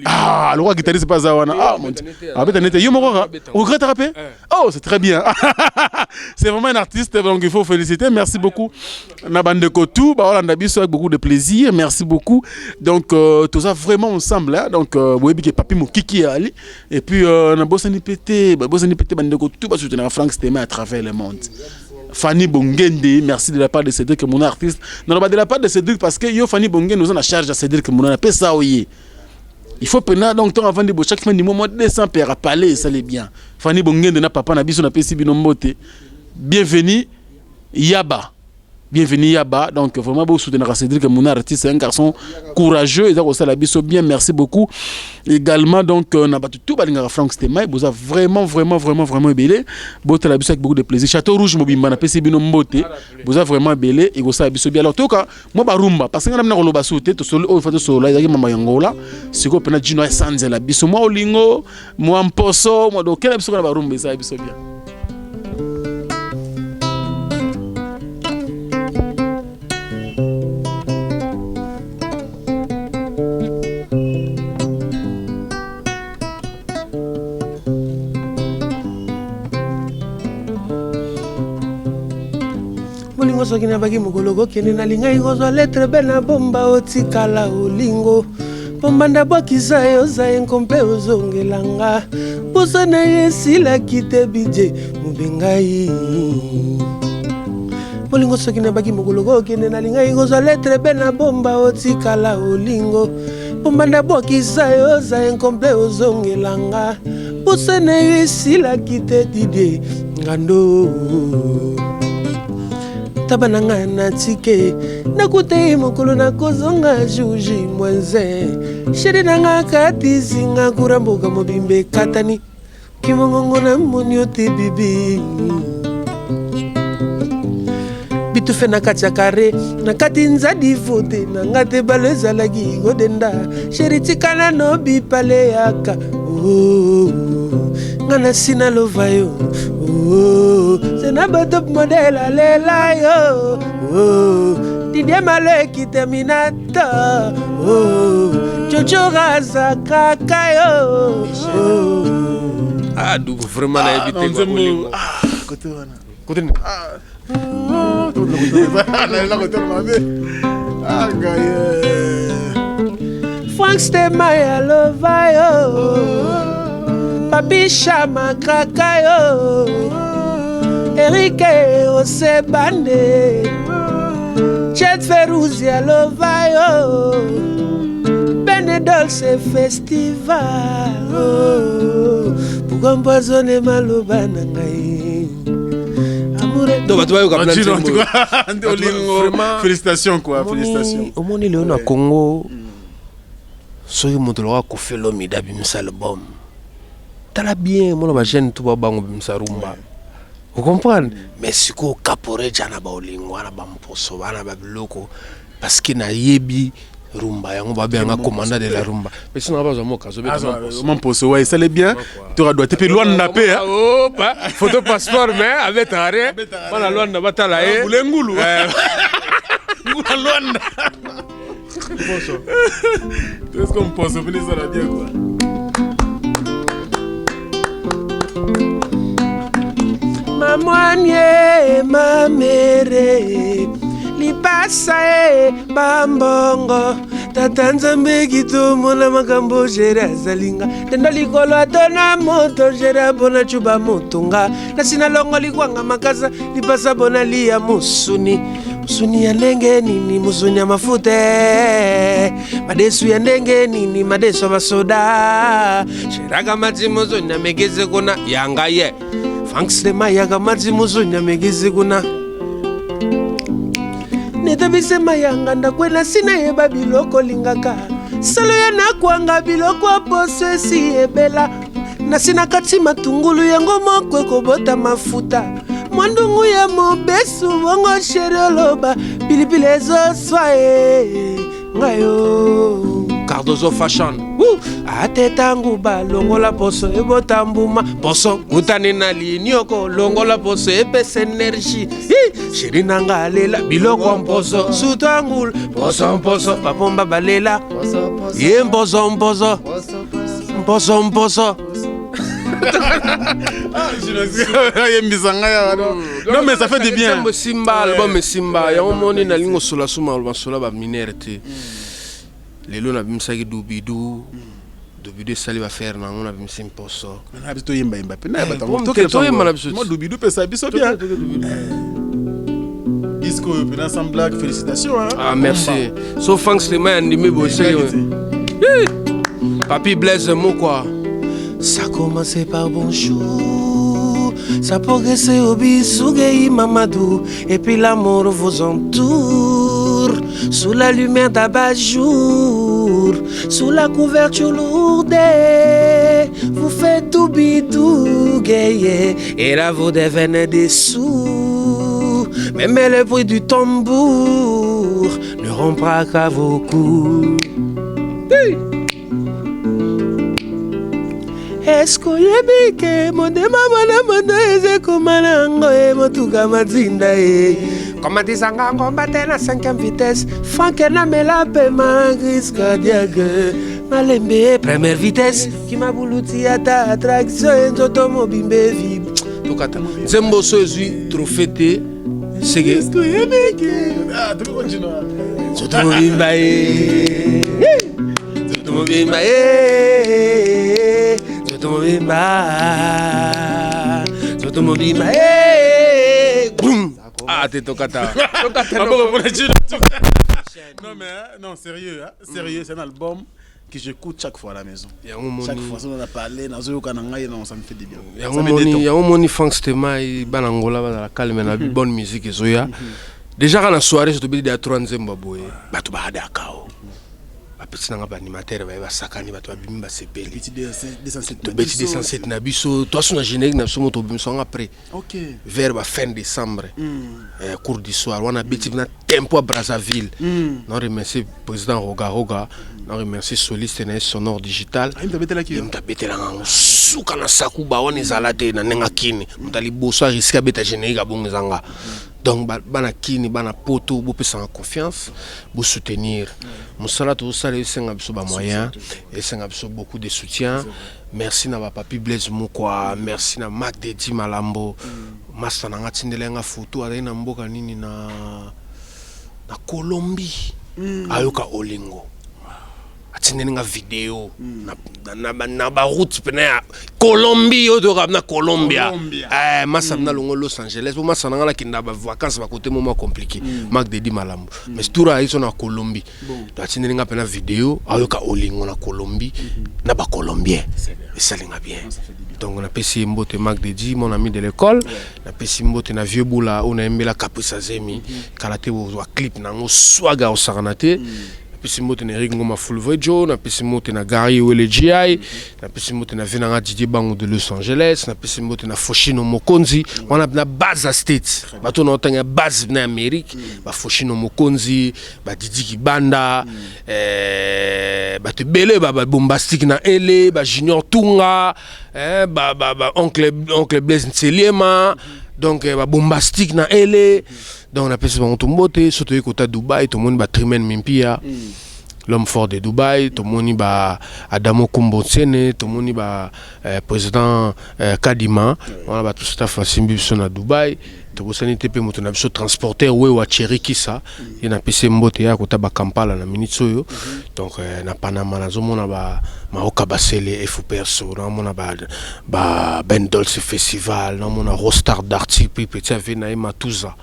ah le roi guitariste pas zawana ah mon dieu ah beta nete yo moko au grand rapé oh c'est très bien c'est vraiment un artiste donc il faut féliciter merci beaucoup na bande ko tout ba olanda biso avec beaucoup de plaisir merci beaucoup donc tout ça vraiment ensemble là donc boyebi ke papi mokiki ali et puis na bosani pété bande ko tout ba soutenir Franck Stemai à travers le monde. Fanny Bongende, merci de la part de Cédric, mon artiste. Non, de la part de Cédric, parce que yo Fanny Bongende nous en a charge à Cédric, mon artiste. Ça, oui. Il faut prendre donc temps avant de chaque semaine du moment 200 pères à parler, ça l'est bien. Fanny Bongende n'a papa n'a biso na pesi binombote. Bienvenue Yaba. Bienvenue Yaba. Donc vraiment beau soutenir Cédric, mon artiste, c'est un garçon courageux et donc ça la biso bien, merci beaucoup. Également donc on a battu tout balinga Franck Stemai, vous a vraiment belé. Bote la biso avec beaucoup de plaisir. Château Rouge mobimba na pesi bino mbote. Vous a vraiment belé et ça biso bien. Alors tout cas, moi barumba parce que on a na loba souté to solo o fato solo ya mama yangola. Siko pena jino ya sanze la biso moi olingo, moi mposo, moi donc quel biso na barumba ça biso bien. Soki na baki mokologo kene na linga ingozwa lettre bena bomba otikala olingo bomba ndabwakisa yo za enkompe ozongelanga buso na yesila kite bije mubengai bolingo soki na baki mokologo kene na linga ingozwa lettre bena bomba otikala olingo bomba ndabwakisa yo za enkompe ozongelanga buso na yesila kite dide ngando tabananga na tike nakute mokolo na kozonga juji mwenze sheri nanga katizinga kuramboka mobimbe katani kimongongo na moni ote bibi bitufe na kati ya kare na kati nzadi vote na ngate balo ezalaki godenda sheri tikana no bipale yaka ngana sina lovayo c'est na top modèle alela yo Didier Malé qui terminata Jojo Raza kakayo ah d'où vraiment la évité côté wana côté Franck Stemai lovayo Papi Chama kakayo Erike Osebande Chet Feruzia lovayo Benedolce Festival Pourquoi empoisonner maloba na ngai Amoureux donc tu vas félicitations quoi félicitations omoni leo na Congo soki moto loka kofelo midabi misa album tala bien mona ba jeune tout ba bango bimsa rumba vous comprenez mais siko kapore jana ba olingwa na ba mposo bana ba biloko parce que na yebi rumba yango ba bien nga commandant de la rumba mais sinon ba zo moka zo mon poso ouais ça l'est bien tu dois te pe Luanda pe oh pas photo passeport mais avec arrêt bana Luanda batala e bulengulu ngula Luanda poso est-ce qu'on poso venir ça la bien quoi Mamwanye mamere lipasa bambongo tatanzambe kito mona makambo jera zalinga tendo likolo atona moto jera bona chuba motonga nasina longo likwanga makasa lipasa bona lia musuni musuni ya ndenge nini musuni ya mafute madesu ya ndenge nini madesu basoda shiraga mati musuni ya megeze kuna yanga ye Franck Stemai yaga mati musuni ya megeze kuna netabise mayanga ndakwena sina yeba biloko lingaka salo ya nakwanga biloko aposo esi ebela nasina kati matungulu yango mokwe kobota mafuta mwandungu ya mobesu bongo sheri oloba pilipili ezoswa ngayo Cardozo Fashion. Atetangu ba longola poso ebotambuma poso utane na linioko longola poso epese energie shirinanga lela biloko mposo sutangul poso mposo papomba balela ye mposo mposo mposo mposo. Non mais ça fait du bien. Simba album Simba ya omoni na lingo sola suma sola ba minerte. Lelo na bimsaki dubidu dubidu sali va faire na on a bimsi mposo. Na biso yemba yemba pe na ba tango. To yemba na biso. Moi dubidu pe ça biso bien. Disco pe ensemble blague félicitations hein. Ah merci. So thanks to my andimi bo Papi Blaise mon quoi. Ça commençait par bonjour, ça progressait au bisougueï Mamadou, et puis l'amour vous entoure, sous la lumière d'abat-jour, sous la couverture lourde, vous faites tout bidou gay, et là vous devenez des sous, même le bruit du tambour ne rompra qu'à vos coups. Hey! Est-ce que yebi ke modema mona eze komalango e motuka mazinda e comme disanga ngomba tena 5e vitesse Franck na mela pe crise cardiaque malembe première vitesse qui m'a boulouti ata attraction nzoto mobimbe vib tokata nzembo so ezui trophée sege est-ce que yebi ke tu continues nzoto mobimba e nzoto mobimba e Zotomobimba, boum. Ah, t'es tokata. Non mais non sérieux hein? Sérieux, c'est un album que j'écoute chaque fois à la maison. Chaque fois on a parlé dans un canal ça me fait du bien. Il y a un moni Franck Stemai banangola la calme na bonne musique zoya. Déjà quand la soirée je te dis à 3 Zimbabwe, ba to ba dakao. Petit nanga ba animateur ba sakani ba to bimba sepeli petit D107 na biso toi son générique na biso moto bimso après OK vers ba fin décembre cours du soir on a biti na tempo à Brazzaville non remercier président Roga non remercier soliste na sonore digital mtabetela nga suka na sakuba on ezalate na nenga kini mtali boso risque beta générique abongezanga. Donc, bana kini, bana poto, vous pouvez en confiance, vous soutenir. Moussala tout ça, les cinq abso moyens, et cinq abso beaucoup de soutien. Merci na papi Blaise Moukwa, merci na Mac Dedi Malambo, Master na ngatindele nga photo, ada ina mboka nini na Colombie, ayoka Olingo. Atindele nga video, na ba route pena Colombie, na Colombia. Massa na longo Los Angeles, massa na la kinda ba vacances ba côté moment compliqué. Mac Dedi Malambo. Mais toura iso na Colombie. Do atindele nga pena video, ayoka Olingo na Colombie, na ba Colombien. Et ça linga bien. Donc on a passé mbote Mac Dedi, mon ami de l'école, on a passé mbote na vieux boula, on a aimé la Caprice Zemi, kalate wo clip na ngo swaga au saranate. Napesi mote na Eric Ngoma Fulvejo, napesi mote na Gary Wele GI, napesi mote na Venanga Didier Bango de Los Angeles, napesi mote na Foshino Mokonzi, on a na base à States. Bato na otanga base na Amérique, ba Foshino Mokonzi, ba Didi Kibanda, ba te belé ba bombastique na LA, ba Junior Tunga, ba oncle Blaise Nseliema, donc ba bombastique na LA. Donc on a passé par Tombote, surtout côté Dubaï, tout le monde va Trimen Mimpia, l'homme fort de Dubaï, tout le monde va Adamo Kumbotsene, tout le monde va président Kadima, on a tout staff à Simbibuson à Dubaï. Tout ça n'était pas mon transporteur ou à Cherikisa, il a passé Mbote à côté de Kampala na Minitsoyo, donc na Panama na zomo na ba Maoka Basele FPRSO, na mona ba Ben Dolce Festival, na mona Rostar d'Arti petit avec na Matuza,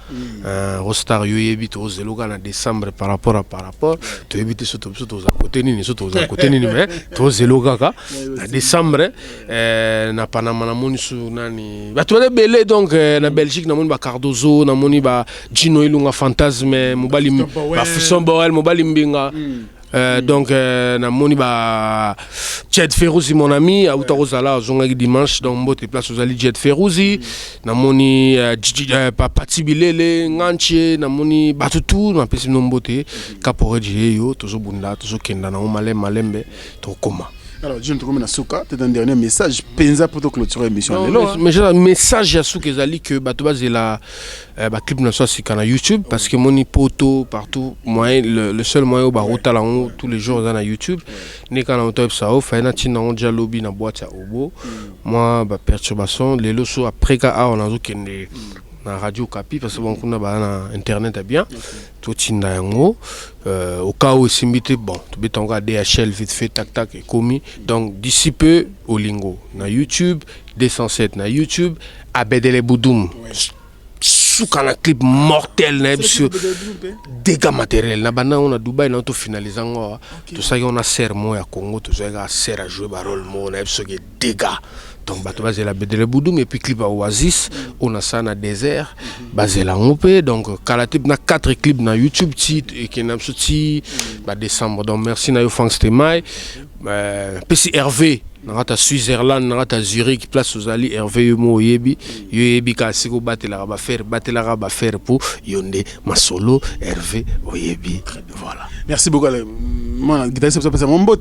Rostar yoyebi to zeloga na décembre par rapport, to éviter surtout aux côté ni surtout aux côté ni mais to zeloga ka na décembre na Panama na moni su nani ba to belé donc na Belgique na moni ba Cardozo na moni ba Gino Ilunga Fantasme mobali ba Fisson Borel mobali mbinga Donc namoni ba Jet Ferouzi mon ami auta kozala zonga dimanche donc mbote place ozali Jet Ferouzi namoni Papa Tibilele Nganche namoni batutu na pesi no mbote Kaporeji yo tozo bunda tozo kenda na malembe to koma. Alors, je ne te remets Souka, tu as un dernier message. Penza pour clôturer l'émission. Mais j'ai un message à Souka Zali que Batouba c'est la clip na soit sur YouTube parce que mon poto partout moyen le seul moyen au barota là tous les jours dans YouTube. Né quand on top ça au fait na tina on déjà lobby na boîte à obo. Moi ba perturbation les loso après ka on a zo kende na radio Kapi parce que bon kuna ba na internet est bien. Tout tinda yango au cas où simbité bon tu peux t'engager DHL vite fait tac et commis donc d'ici peu au lingo na YouTube 207 na YouTube Abedele Boudoum Souka na clip mortel na sur dégâts matériels na bana on a Dubaï na to finalisant tout ça on a serment à Congo tout ça a ser à jouer barol mo na sur dégâts. Donc, basé la Bédele Boudoum et puis clip à Oasis, on a ça dans désert, basé la Ngopé. Donc, Kalatip na 4 clips dans YouTube et qui n'a sorti décembre. Donc, merci na Frank Stemai. PC Hervé, dans Switzerland, dans Zurich, place aux alliés Hervé Yomo Yebi Kasiko battre la faire pour Yonde Masolo Hervé Oyebi. Voilà. Merci beaucoup. Mon guitariste, c'est mon beau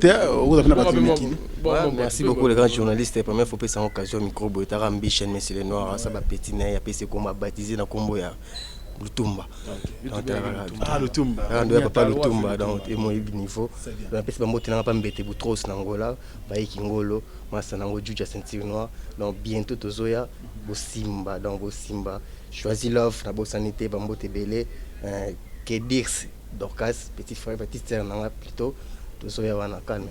merci beaucoup les grands journalistes. La première fois que j'ai eu l'occasion de micro, j'ai eu ambition, mais c'est le noir, ça va petit nez, c'est comme baptisé dans le combo. Lutumba. Ah, Lutumba. Papa Lutumba, donc c'est mon niveau. Je pense que je n'ai pas mbete trop en Angola, Baï Kingolo, moi c'est Nango Juja Sentir Noir. Donc bientôt Tozoya, Bosimba, donc Bosimba. Choisis l'offre, la sanité, Bambote Belé, Kedirs, Dorcas, petit frère, petite sœur, plutôt Tozoya Wanakan.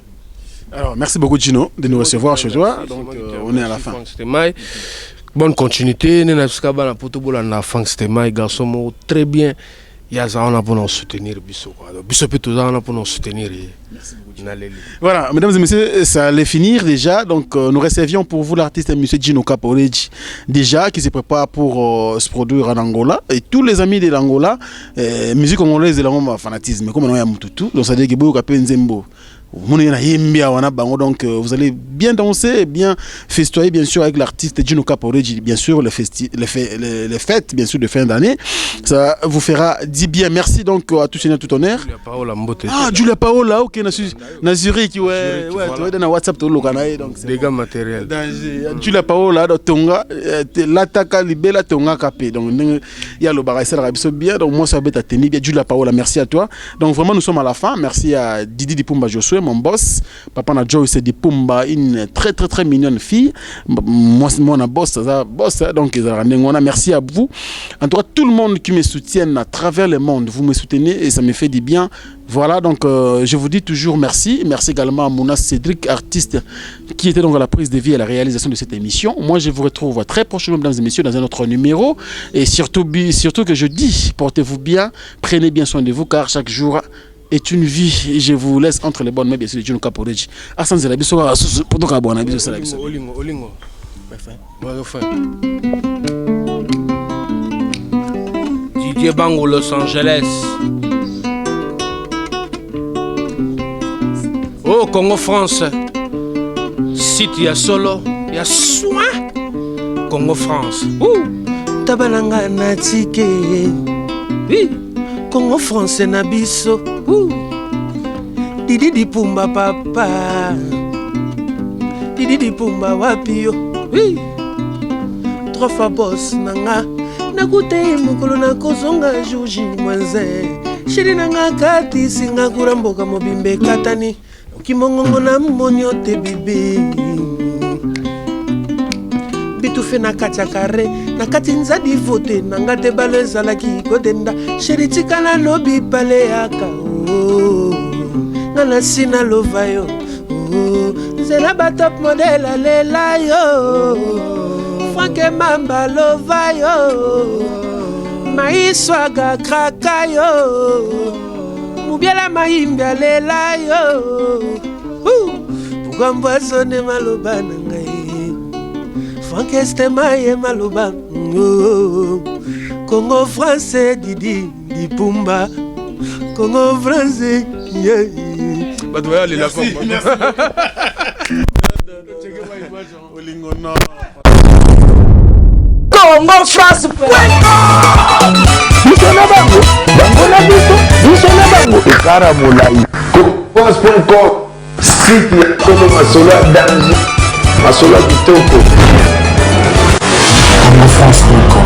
Alors, merci beaucoup Gino de nous recevoir chez toi. Donc, on est à la fin. Bonne continuité. Nous avons un Frank Stemai, garçon très bien. Il y a ça pour nous soutenir. Biso peut tout ça pour nous soutenir. Voilà, mesdames et messieurs, ça allait finir déjà. Donc, nous recevions pour vous l'artiste M. Gino Kaporeji, déjà qui se prépare pour se produire en Angola. Et tous les amis de l'Angola, musique congolaise est un fanatisme. Comme on a Mututu, donc ça veut dire que vous avez Nzembo. Donc vous allez bien danser, bien festoyer bien sûr avec l'artiste Gino Kaporeji, bien sûr les fêtes bien sûr de fin d'année, ça vous fera dit bien. Merci donc à tous et à tout honneur. Julia Paola, ok, na Zurich, ouais, tu vois dans WhatsApp tout le canal donc dégâts matériels. Julia Paola dans Tonga, l'attaque libella Tonga capé donc il y a le barrage ça la bien donc moi ça va être tenir bien. Julia Paola, merci à toi. Donc vraiment nous sommes à la fin. Merci à Didi Dipumba Josué, mon boss, papa na Joy c'est Dipumba, une très mignonne fille. Moi mon boss donc merci à vous. En tout cas tout le monde qui me soutient à travers le monde, vous me soutenez et ça me fait du bien. Voilà, donc je vous dis toujours merci. Merci également à Mounas Cédric, artiste qui était donc à la prise de vie et à la réalisation de cette émission. Moi, je vous retrouve très prochainement, mesdames et messieurs, dans un autre numéro. Et surtout que je dis, portez-vous bien, prenez bien soin de vous, car chaque jour est une vie. Et je vous laisse entre les bonnes mains, bien sûr, de Gino Kaporeji. Assan Zelabiso, pour tout le monde, Olingo. Didier Bango, Los Angeles. Oh, Congo France, site il y a solo, il y a soin. Congo France. Tabalanga na tike. Oui. Congo France na biso. Didi Dipumba papa. Didi Dipumba wapio. Oui. Trois fois boss nanga. Nakute mukolo na kozonga juji mwanze. Shiri nanga kati singa kuramboka mobimbe katani. Kimongo na monyo te bibi bitufe na katia kare na kati nzadi vote na ngate baleza la ki kodenda sheritika na lobi pale yaka ngana sina lovayo zela ba top model alela yo Franke mamba lovayo maiswaga krakayo Mubiala mahimbi alela yo Pourquoi m'boisonner maloba nangaye Franke Stemai maloba Congo français Didi Dipumba Congo français yeah. bato bayalela Congo France biso na bango bango na biso na bango ekara molai France.com site ya Kolo Masolo ya danger masolo ya kitoko Congo France.com